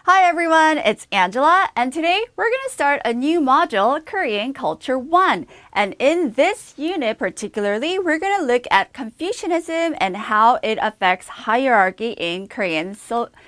Hi everyone, it's Angela, and today we're going to start a new module, Korean Culture 1. And in this unit particularly, we're going to look at Confucianism and how it affects hierarchy in Korean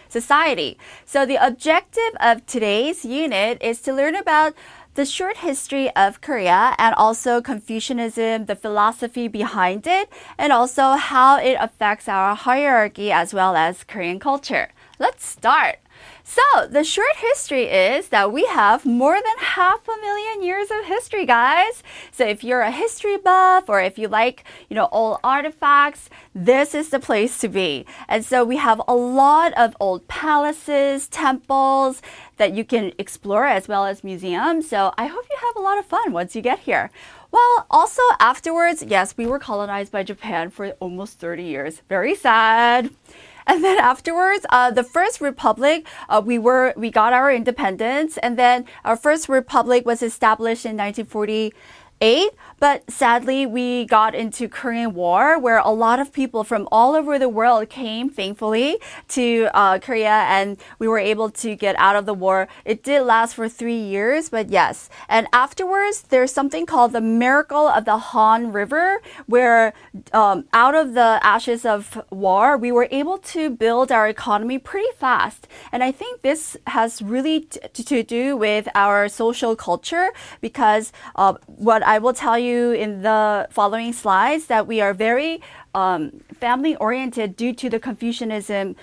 society. So the objective of today's unit is to learn about the short history of Korea and also Confucianism, the philosophy behind it, and also how it affects our hierarchy as well as Korean culture. Let's start. So, the short history is that we have more than 500,000 years of history, guys. So, if you're a history buff or if you like, old artifacts, this is the place to be. And so, we have a lot of old palaces, temples that you can explore as well as museums. So, I hope you have a lot of fun once you get here. Well, also afterwards, yes, we were colonized by Japan for almost 30 years. Very sad. And then afterwards, the first republic, we got our independence, and then our first republic was established in 1948. But sadly, we got into Korean War, where a lot of people from all over the world came, thankfully, to Korea, and we were able to get out of the war. It did last for 3 years, but yes. And afterwards, there's something called the miracle of the Han River, where out of the ashes of war, we were able to build our economy pretty fast. And I think this has really to do with our social culture, because what I will tell you in the following slides that we are very family-oriented due to the Confucianism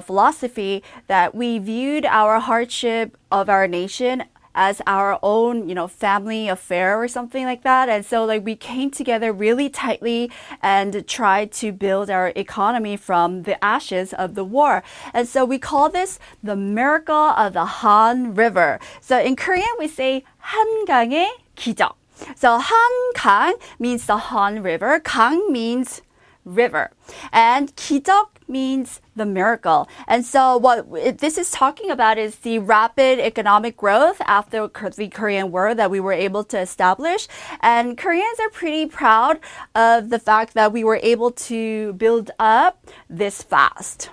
philosophy, that we viewed our hardship of our nation as our own, family affair or something like that. And so we came together really tightly and tried to build our economy from the ashes of the war. And so we call this the miracle of the Han River. So in Korean, we say 한강의 기적. So 한강 means the Han River. 강 means river. And 기적 means the miracle. And so what this is talking about is the rapid economic growth after the Korean War that we were able to establish. And Koreans are pretty proud of the fact that we were able to build up this fast.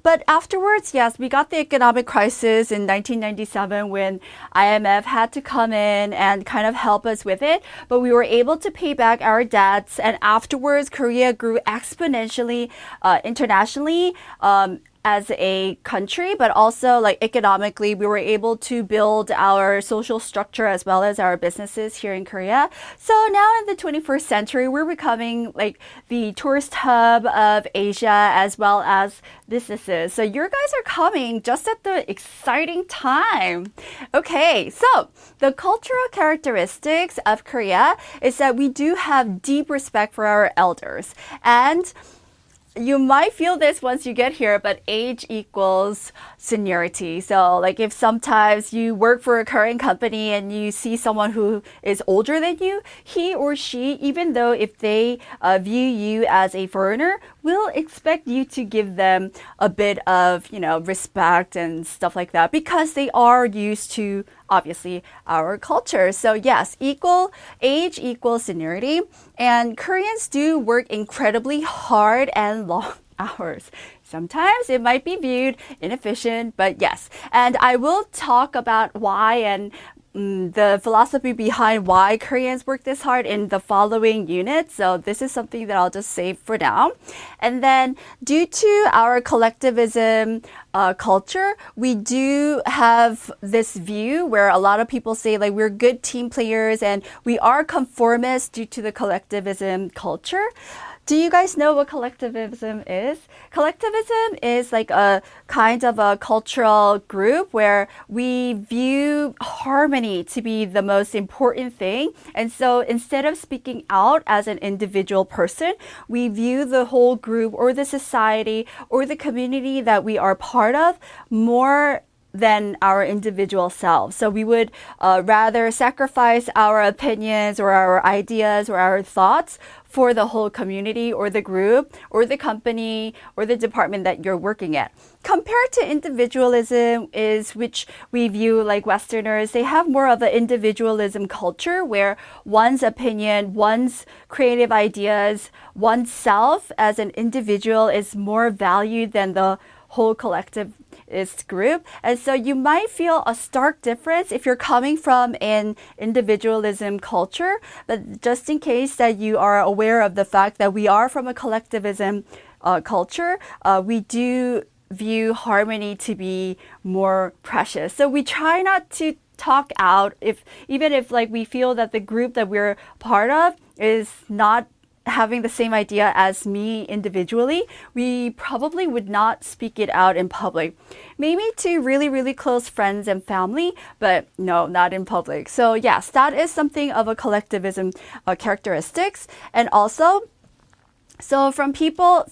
But afterwards, yes, we got the economic crisis in 1997 when IMF had to come in and kind of help us with it. But we were able to pay back our debts. And afterwards, Korea grew exponentially internationally as a country, but also economically, we were able to build our social structure as well as our businesses here in Korea. So now in the 21st century, we're becoming the tourist hub of Asia as well as businesses. So you guys are coming just at the exciting time. Okay, so the cultural characteristics of Korea is that we do have deep respect for our elders. And you might feel this once you get here, but age equals seniority. So if sometimes you work for a Korean company and you see someone who is older than you, he or she, even though if they view you as a foreigner, will expect you to give them a bit of, respect and stuff like that, because they are used to obviously our culture. So yes, age equals seniority. And Koreans do work incredibly hard and long hours. Sometimes it might be viewed inefficient, but yes. And I will talk about why and the philosophy behind why Koreans work this hard in the following unit. So this is something that I'll just save for now. And then due to our collectivism culture, we do have this view where a lot of people say we're good team players and we are conformists due to the collectivism culture. Do you guys know what collectivism is? Collectivism is a kind of a cultural group where we view harmony to be the most important thing. And so instead of speaking out as an individual person, we view the whole group or the society or the community that we are part of more than our individual selves. So we would rather sacrifice our opinions or our ideas or our thoughts for the whole community or the group or the company or the department that you're working at. Compared to individualism is which we view Westerners, they have more of an individualism culture where one's opinion, one's creative ideas, oneself as an individual is more valued than the whole collectivist group. And so you might feel a stark difference if you're coming from an individualism culture. But just in case that you are aware of the fact that we are from a collectivism culture, we do view harmony to be more precious. So we try not to talk out even if like we feel that the group that we're part of is not having the same idea as me individually, we probably would not speak it out in public. Maybe to really, really close friends and family, but no, not in public. So yes, that is something of a collectivism characteristics. And also, so from people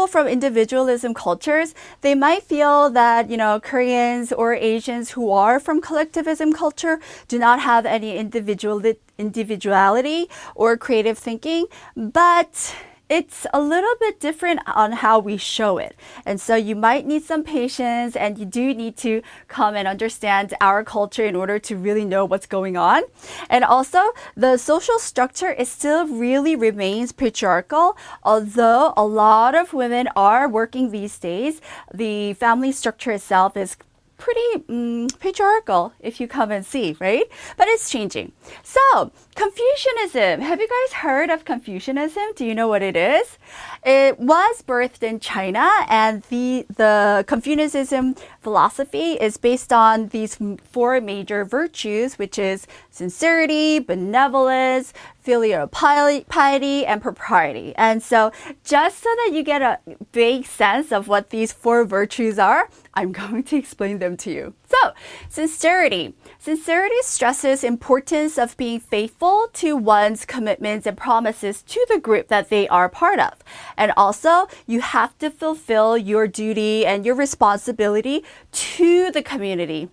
from individualism cultures, they might feel that, Koreans or Asians who are from collectivism culture do not have any individuality or creative thinking, but it's a little bit different on how we show it. And so you might need some patience, and you do need to come and understand our culture in order to really know what's going on. And also, the social structure is still really remains patriarchal. Although a lot of women are working these days, the family structure itself is pretty patriarchal if you come and see, right? But it's changing. So, Confucianism. Have you guys heard of Confucianism? Do you know what it is? It was birthed in China, and the Confucianism philosophy is based on these 4 major virtues, which is sincerity, benevolence, filial piety, and propriety. And so just so that you get a vague sense of what these 4 virtues are, I'm going to explain them to you. So, sincerity. Sincerity stresses importance of being faithful to one's commitments and promises to the group that they are part of. And also, you have to fulfill your duty and your responsibility to the community.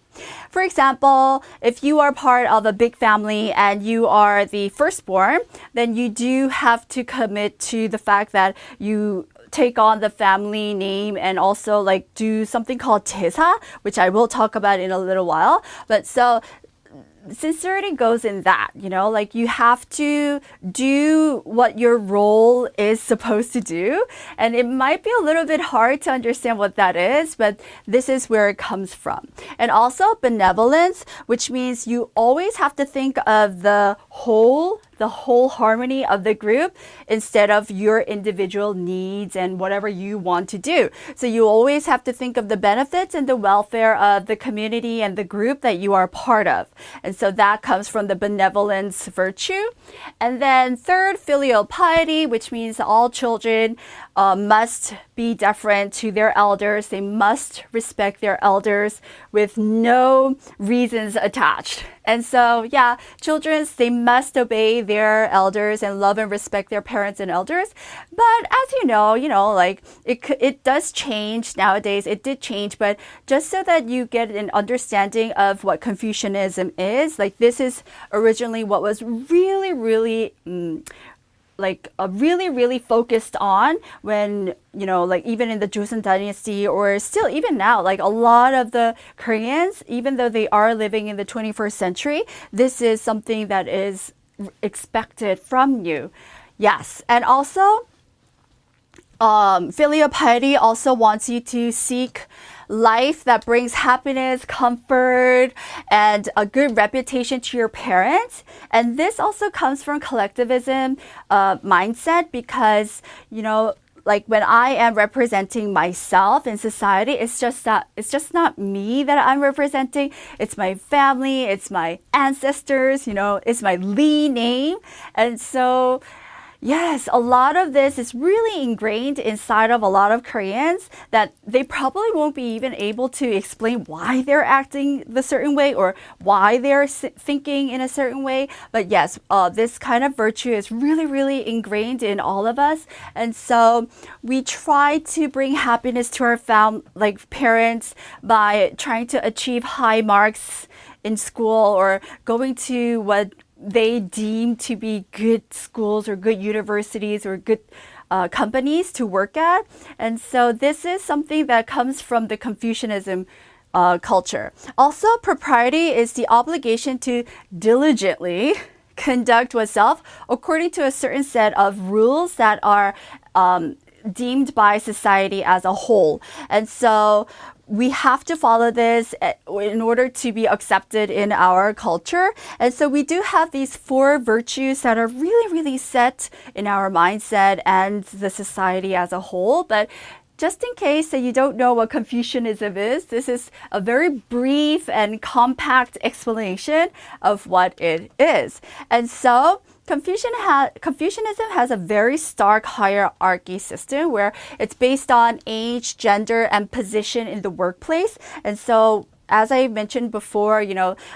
For example, if you are part of a big family and you are the firstborn, then you do have to commit to the fact that you take on the family name and also like do something called 제사, which I will talk about in a little while. But so sincerity goes in that, like you have to do what your role is supposed to do. And it might be a little bit hard to understand what that is, but this is where it comes from. And also benevolence, which means you always have to think of the whole harmony of the group instead of your individual needs and whatever you want to do. So you always have to think of the benefits and the welfare of the community and the group that you are part of. And so that comes from the benevolence virtue. And then third, filial piety, which means all children must be deferent to their elders. They must respect their elders with no reasons attached. And so, yeah, children, they must obey their elders and love and respect their parents and elders. But as you know, like it does change nowadays. It did change, but just so that you get an understanding of what Confucianism is, like this is originally what was really, really really focused on when, like even in the Joseon dynasty or still even now, like a lot of the Koreans, even though they are living in the 21st century, this is something that is expected from you. Yes. And also, filial piety also wants you to seek life that brings happiness, comfort, and a good reputation to your parents. And this also comes from collectivism mindset because, like when I am representing myself in society, it's just not me that I'm representing. It's my family, it's my ancestors, it's my Lee name. And so yes, a lot of this is really ingrained inside of a lot of Koreans that they probably won't be even able to explain why they're acting the certain way or why they're thinking in a certain way. But yes, this kind of virtue is really, really ingrained in all of us. And so we try to bring happiness to our parents by trying to achieve high marks in school or going to what they deem to be good schools or good universities or good companies to work at. And so this is something that comes from the Confucianism culture. Also, propriety is the obligation to diligently conduct oneself according to a certain set of rules that are deemed by society as a whole. And so we have to follow this in order to be accepted in our culture. And so we do have these 4 virtues that are really, really set in our mindset and the society as a whole. But just in case that you don't know what Confucianism is, this is a very brief and compact explanation of what it is. And so Confucianism has a very stark hierarchy system where it's based on age, gender, and position in the workplace. And so as I mentioned before,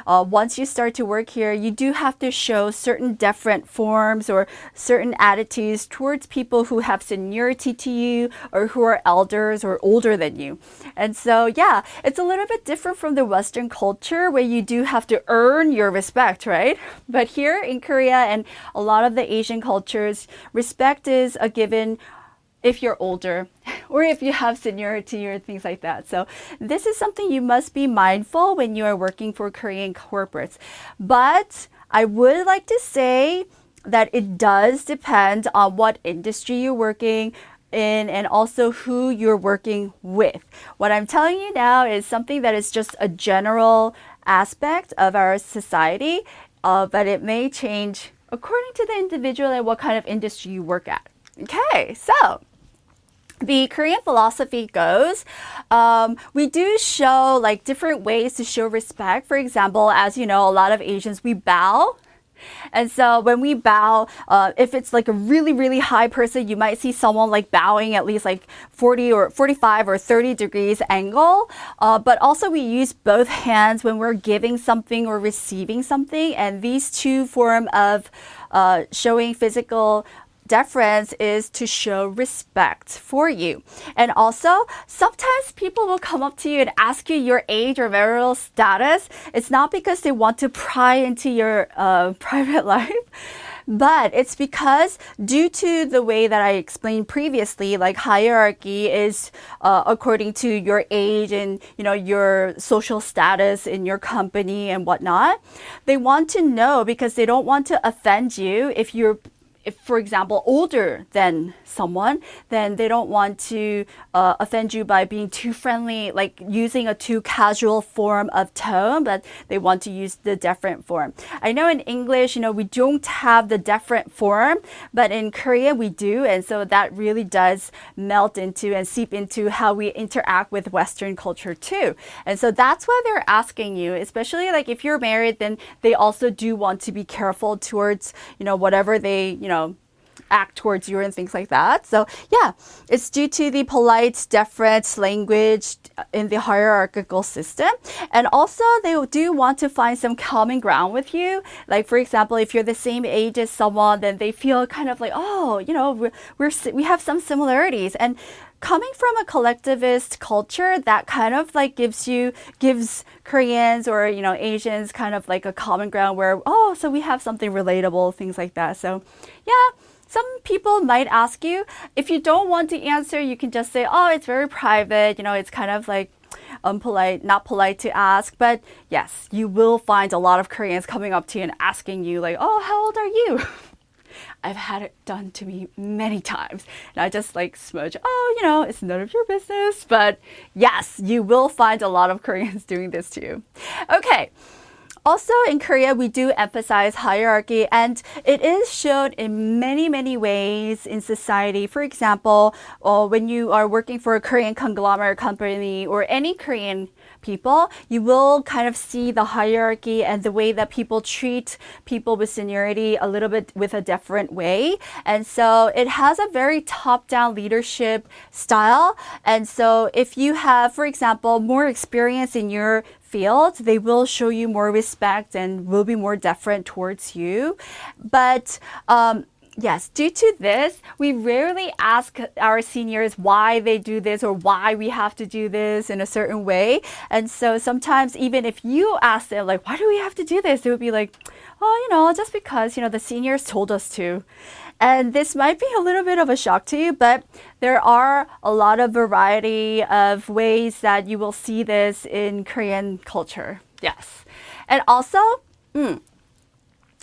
once you start to work here, you do have to show certain different forms or certain attitudes towards people who have seniority to you or who are elders or older than you. And so, yeah, it's a little bit different from the Western culture where you do have to earn your respect, right? But here in Korea and a lot of the Asian cultures, respect is a given if you're older or if you have seniority or things like that. So this is something you must be mindful when you are working for Korean corporates. But I would like to say that it does depend on what industry you're working in and also who you're working with. What I'm telling you now is something that is just a general aspect of our society, but it may change according to the individual and what kind of industry you work at. Okay, so the Korean philosophy goes, we do show like different ways to show respect. For example, as you know, a lot of Asians, we bow. And so when we bow, if it's like a really, really high person, you might see someone like bowing at least like 40 or 45 or 30 degrees angle. But also we use both hands when we're giving something or receiving something. And these 2 forms of showing physical deference is to show respect for you. And also, sometimes people will come up to you and ask you your age or marital status. It's not because they want to pry into your private life, but it's because due to the way that I explained previously, like hierarchy is according to your age and your social status in your company and whatnot. They want to know because they don't want to offend you if, for example, older than someone, then they don't want to offend you by being too friendly, like using a too casual form of tone, but they want to use the deferent form. I know in English, we don't have the deferent form, but in Korean we do. And so that really does melt into and seep into how we interact with Western culture too. And so that's why they're asking you, especially like if you're married, then they also do want to be careful towards, whatever they, act towards you and things like that. So yeah, it's due to the polite, deferent language in the hierarchical system. And also they do want to find some common ground with you. Like for example, if you're the same age as someone, then they feel kind of like, oh, we have some similarities. And coming from a collectivist culture, that kind of like gives Koreans or, Asians kind of like a common ground where, oh, so we have something relatable, things like that. So yeah, some people might ask you. If you don't want to answer, you can just say, oh, it's very private. It's kind of like unpolite, not polite to ask. But yes, you will find a lot of Koreans coming up to you and asking you like, oh, how old are you? I've had it done to me many times. And I just like smudge, oh, it's none of your business. But yes, you will find a lot of Koreans doing this to you. Okay. Also in Korea, we do emphasize hierarchy, and it is shown in many, many ways in society. For example, when you are working for a Korean conglomerate company or any Korean people, you will kind of see the hierarchy and the way that people treat people with seniority a little bit with a different way. And so it has a very top-down leadership style. And so if you have, for example, more experience in your field, they will show you more respect and will be more deferent towards you. But yes, due to this, we rarely ask our seniors why they do this or why we have to do this in a certain way. And so sometimes even if you ask them, like, why do we have to do this? They would be like, oh, just because, the seniors told us to. And this might be a little bit of a shock to you, but there are a lot of variety of ways that you will see this in Korean culture. Yes. And also,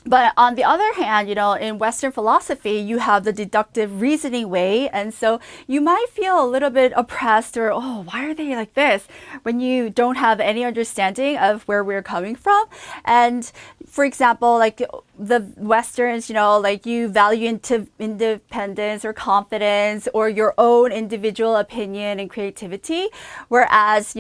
But on the other hand, in Western philosophy, you have the deductive reasoning way. And so you might feel a little bit oppressed or, oh, why are they like this? When you don't have any understanding of where we're coming from. And for example, like the Westerns, like you value independence or confidence or your own individual opinion and creativity. Whereas,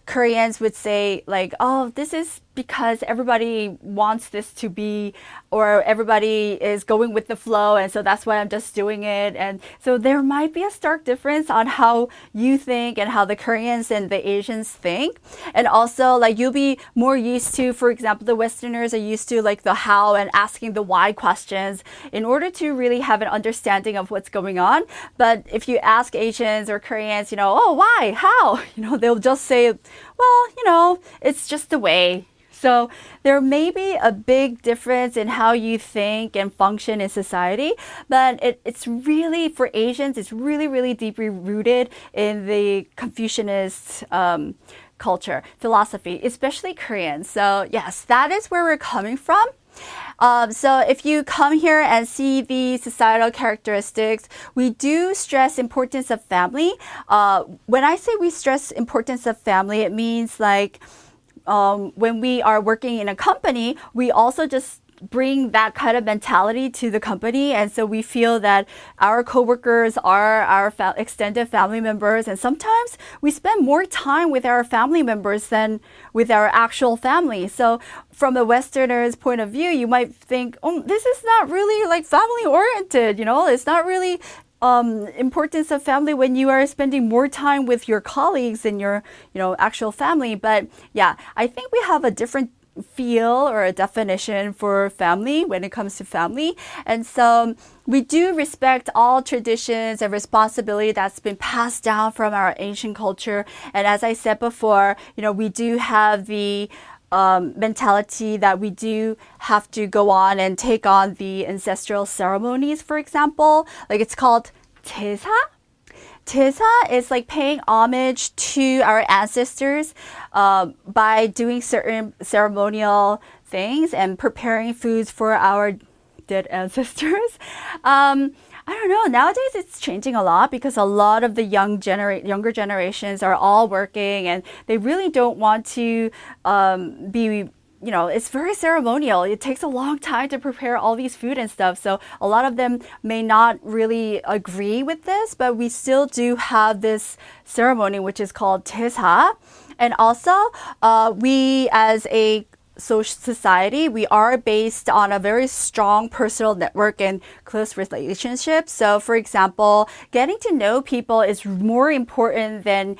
Koreans would say like, oh, this is because everybody wants this to be, or everybody is going with the flow, and so that's why I'm just doing it. And so there might be a stark difference on how you think and how the Koreans and the Asians think. And also, like, you'll be more used to, for example, the Westerners are used to like the how and asking the why questions in order to really have an understanding of what's going on. But if you ask Asians or Koreans, oh, why, how, they'll just say, well, it's just the way. So there may be a big difference in how you think and function in society, but it's really, for Asians, it's really, really deeply rooted in the Confucianist culture, philosophy, especially Korean. So yes, that is where we're coming from. So if you come here and see the societal characteristics, we do stress importance of family. When I say we stress importance of family, it means like, when we are working in a company, we also just bring that kind of mentality to the company. And so we feel that our coworkers are our extended family members. And sometimes we spend more time with our family members than with our actual family. So from a Westerner's point of view, you might think, oh, this is not really like family oriented. It's not really importance of family when you are spending more time with your colleagues than your, actual family. But yeah, I think we have a different feel or a definition for family when it comes to family. And so we do respect all traditions and responsibility that's been passed down from our ancient culture. And as I said before, we do have the mentality that we do have to go on and take on the ancestral ceremonies, for example. Like it's called 제사. 제사 is like paying homage to our ancestors by doing certain ceremonial things and preparing foods for our dead ancestors. I don't know. Nowadays, it's changing a lot because a lot of the younger generations are all working and they really don't want to be, it's very ceremonial. It takes a long time to prepare all these food and stuff. So a lot of them may not really agree with this, but we still do have this ceremony, which is called 제사. And also, we as a social society, we are based on a very strong personal network and close relationships. So for example, getting to know people is more important than,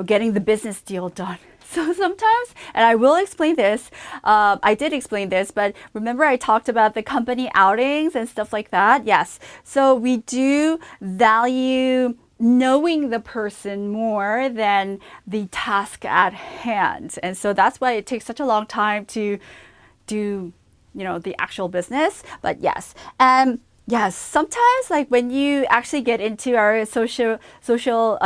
getting the business deal done. So sometimes, and I will explain this, I did explain this, but remember I talked about the company outings and stuff like that? Yes. So we do value knowing the person more than the task at hand. And so that's why it takes such a long time to do, the actual business. But yes. And yes, sometimes like when you actually get into our social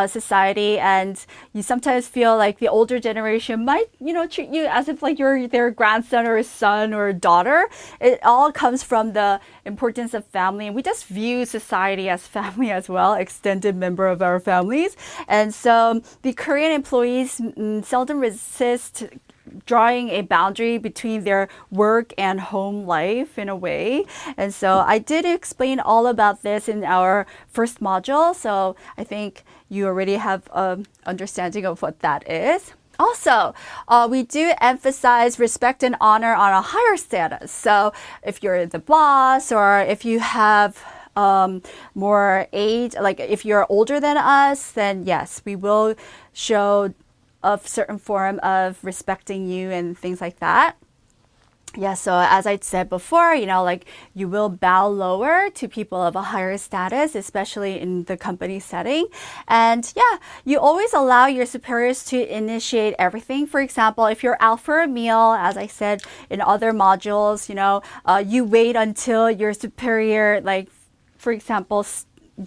society and you sometimes feel like the older generation might, treat you as if like you're their grandson or son or daughter. It all comes from the importance of family. And we just view society as family as well, extended member of our families. And so the Korean employees seldom resist drawing a boundary between their work and home life in a way. And so I did explain all about this in our first module. So I think you already have an understanding of what that is. Also, we do emphasize respect and honor on a higher status. So if you're the boss or if you have more age, like if you're older than us, then yes, we will show a certain form of respecting you and things like that. Yeah, so as I said before, like you will bow lower to people of a higher status, especially in the company setting. And yeah, you always allow your superiors to initiate everything. For example, if you're out for a meal, as I said in other modules, you wait until your superior, like, for example,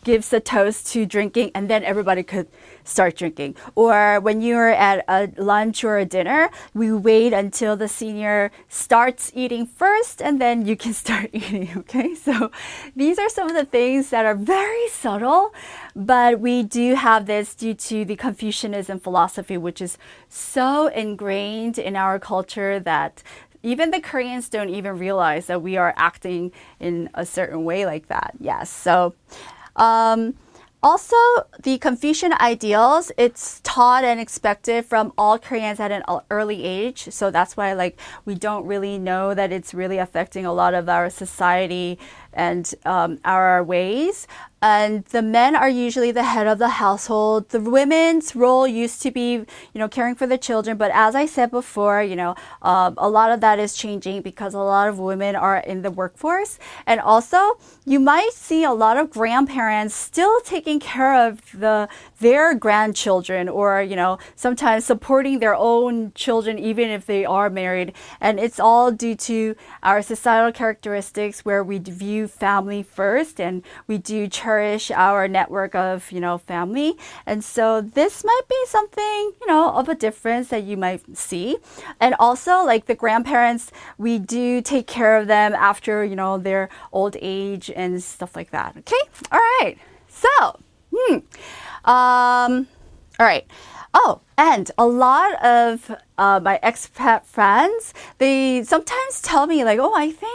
gives a toast to drinking and then everybody could start drinking. Or when you're at a lunch or a dinner, we wait until the senior starts eating first and then you can start eating, okay? So these are some of the things that are very subtle, but we do have this due to the Confucianism philosophy, which is so ingrained in our culture that even the Koreans don't even realize that we are acting in a certain way like that. Yes. So, also, the Confucian ideals, it's taught and expected from all Koreans at an early age. So that's why we don't really know that it's really affecting a lot of our society and our ways. And the men are usually the head of the household. The women's role used to be, caring for the children. But as I said before, a lot of that is changing because a lot of women are in the workforce. And also, you might see a lot of grandparents still taking care of their grandchildren or, sometimes supporting their own children even if they are married. And it's all due to our societal characteristics where we view family first and we do cherish our network of, family. And so this might be something, of a difference that you might see. And also like the grandparents, we do take care of them after, their old age and stuff like that. Okay. All right. So, all right. Oh, and a lot of my expat friends, they sometimes tell me like, oh, I think,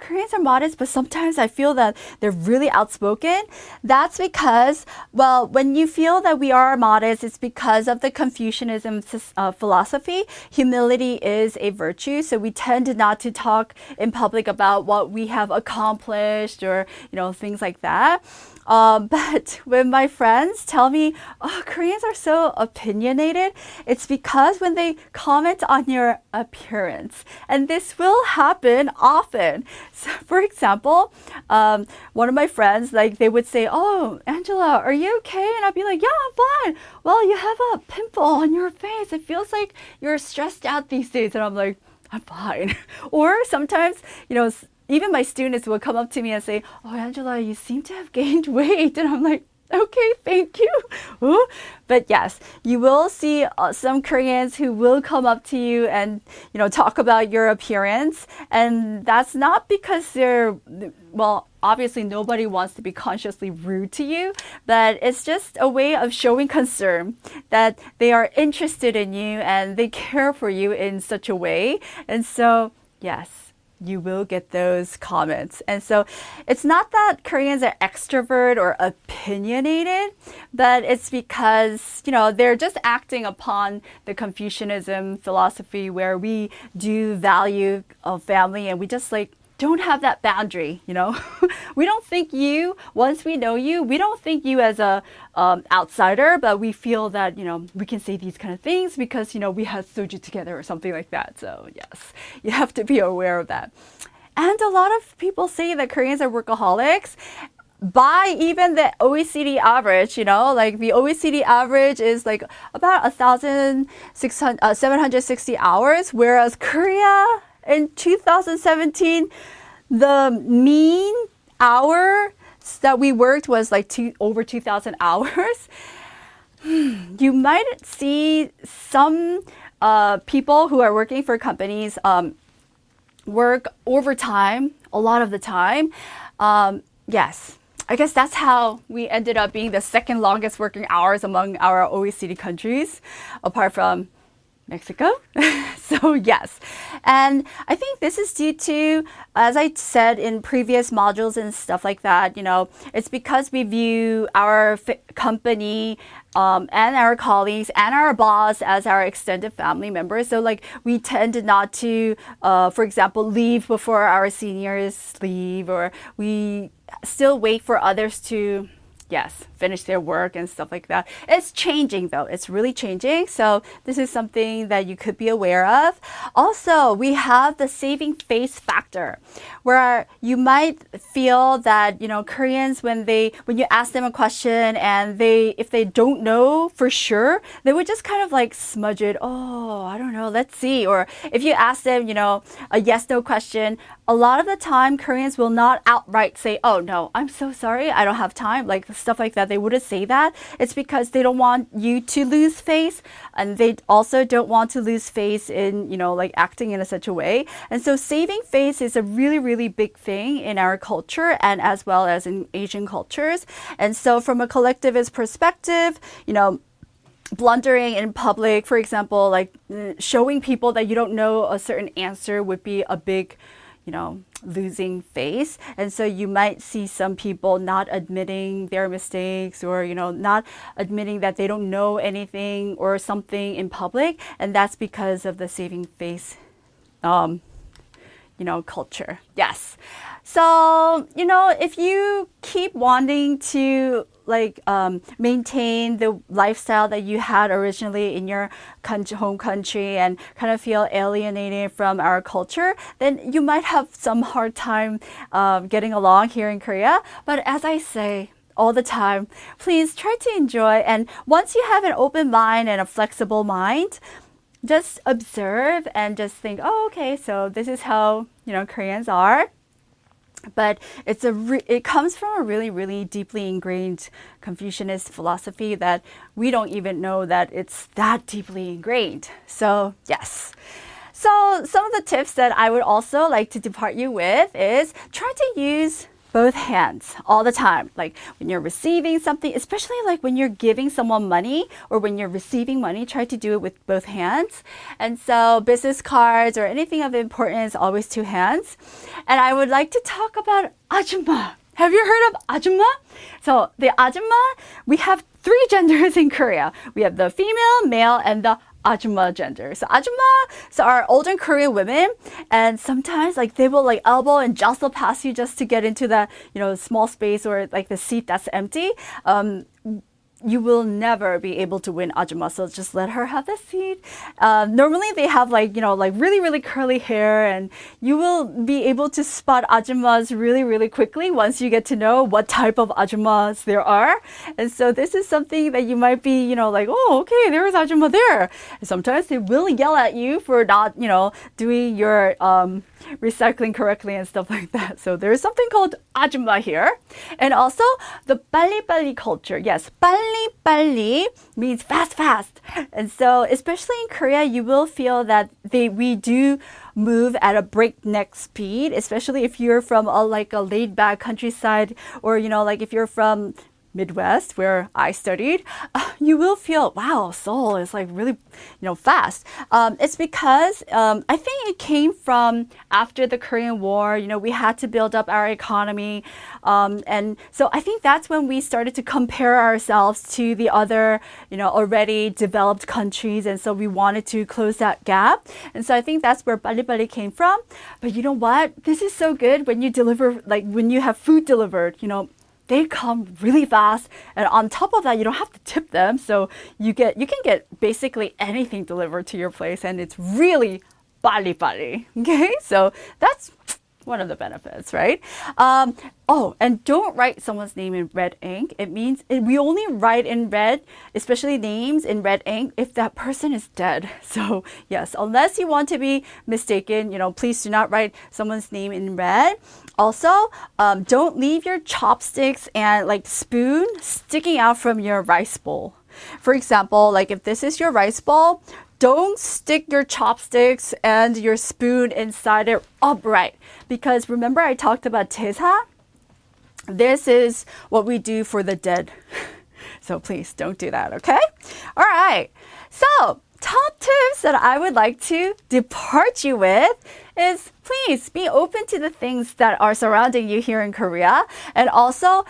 Koreans are modest, but sometimes I feel that they're really outspoken. That's because, well, when you feel that we are modest, it's because of the Confucianism philosophy. Humility is a virtue. So we tend not to talk in public about what we have accomplished or, things like that. But when my friends tell me, oh, Koreans are so opinionated, it's because when they comment on your appearance. And this will happen often. So, for example, one of my friends, they would say, oh, Angela, are you okay? And I'd be like, yeah, I'm fine. Well, you have a pimple on your face. It feels like you're stressed out these days. And I'm like, I'm fine. Or sometimes, even my students will come up to me and say, oh, Angela, you seem to have gained weight. And I'm like, okay, thank you. Ooh. But yes, you will see some Koreans who will come up to you and, talk about your appearance. And that's not because obviously nobody wants to be consciously rude to you, but it's just a way of showing concern that they are interested in you and they care for you in such a way. And so, yes, you will get those comments. And so it's not that Koreans are extrovert or opinionated, but it's because, they're just acting upon the Confucianism philosophy where we do value of family and we just don't have that boundary, We don't think once we know you, we don't think you as a outsider, but we feel that, we can say these kind of things because, we had soju together or something like that. So yes, you have to be aware of that. And a lot of people say that Koreans are workaholics. By even the OECD average, the OECD average is about 760 hours, whereas Korea in 2017, the mean hours that we worked was over 2,000 hours. You might see some people who are working for companies work overtime a lot of the time. Yes. I guess that's how we ended up being the second longest working hours among our OECD countries, apart from Mexico. So yes. And I think this is due to, as I said in previous modules and stuff like that, it's because we view our company and our colleagues and our boss as our extended family members. So we tend not to, for example, leave before our seniors leave, or we still wait for others to finish their work and stuff like that. It's changing though. It's really changing. So this is something that you could be aware of. Also, we have the saving face factor where you might feel that, Koreans, when you ask them a question and if they don't know for sure, they would just kind of smudge it. Oh, I don't know. Let's see. Or if you ask them, a yes, no question, a lot of the time Koreans will not outright say, oh no, I'm so sorry, I don't have time. stuff like that, they wouldn't say that. It's because they don't want you to lose face, and they also don't want to lose face in, like acting in such a way. And so saving face is a really, really big thing in our culture and as well as in Asian cultures. And so from a collectivist perspective, blundering in public, for example, like showing people that you don't know a certain answer would be a big, losing face. And so you might see some people not admitting their mistakes or, not admitting that they don't know anything or something in public. And that's because of the saving face, culture. Yes. So, if you keep wanting to maintain the lifestyle that you had originally in your home country and kind of feel alienated from our culture, then you might have some hard time getting along here in Korea. But as I say all the time, please try to enjoy. And once you have an open mind and a flexible mind, just observe and just think, oh, okay, so this is how, Koreans are. But it comes from a really, really deeply ingrained Confucianist philosophy that we don't even know that it's that deeply ingrained. So, yes. So, some of the tips that I would also like to depart you with is try to use both hands all the time. Like when you're receiving something, especially like when you're giving someone money or when you're receiving money, try to do it with both hands. And so business cards or anything of importance, always two hands. And I would like to talk about 아줌마. Have you heard of 아줌마? So the 아줌마, we have three genders in Korea. We have the female, male, and the 아줌마 gender. So 아줌마 are older Korean women, and sometimes they will elbow and jostle past you just to get into that small space or the seat that's empty. You will never be able to win 아줌마, so just let her have the seat. Normally they have really, really curly hair, and you will be able to spot 아줌mas really, really quickly once you get to know what type of 아줌mas there are. And so this is something that you might be, oh, okay, there is 아줌마 there. And sometimes they will yell at you for not, doing your recycling correctly and stuff like that. So there's something called 아줌마 here. And also the 빨리빨리 culture. Yes, 빨리빨리 means fast, fast. And so especially in Korea, you will feel that we do move at a breakneck speed, especially if you're from a laid back countryside or, if you're from Midwest, where I studied, you will feel, wow, Seoul is really, fast. It's because I think it came from after the Korean War. We had to build up our economy. And so I think that's when we started to compare ourselves to the other, already developed countries. And so we wanted to close that gap. And so I think that's where 빨리빨리 came from. But you know what? This is so good when you deliver, when you have food delivered, they come really fast, and on top of that, you don't have to tip them, so you can get basically anything delivered to your place, and it's really 빨리빨리. Okay, so that's one of the benefits, right? And don't write someone's name in red ink. It means we only write in red, especially names in red ink, if that person is dead. So yes, unless you want to be mistaken, please do not write someone's name in red. Also, don't leave your chopsticks and spoon sticking out from your rice bowl. For example, if this is your rice bowl, don't stick your chopsticks and your spoon inside it upright. Because remember I talked about 제사? This is what we do for the dead. So please don't do that, okay? All right. So top tips that I would like to depart you with is please be open to the things that are surrounding you here in Korea. And also,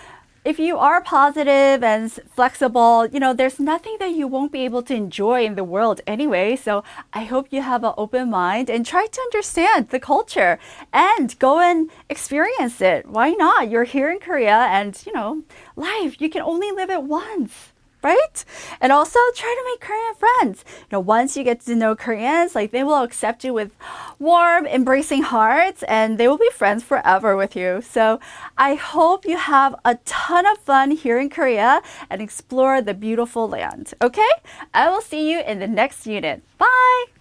if you are positive and flexible, there's nothing that you won't be able to enjoy in the world anyway. So I hope you have an open mind and try to understand the culture and go and experience it. Why not? You're here in Korea and, life, you can only live it once. Right? And also try to make Korean friends. Once you get to know Koreans, they will accept you with warm, embracing hearts, and they will be friends forever with you. So I hope you have a ton of fun here in Korea and explore the beautiful land. Okay? I will see you in the next unit. Bye!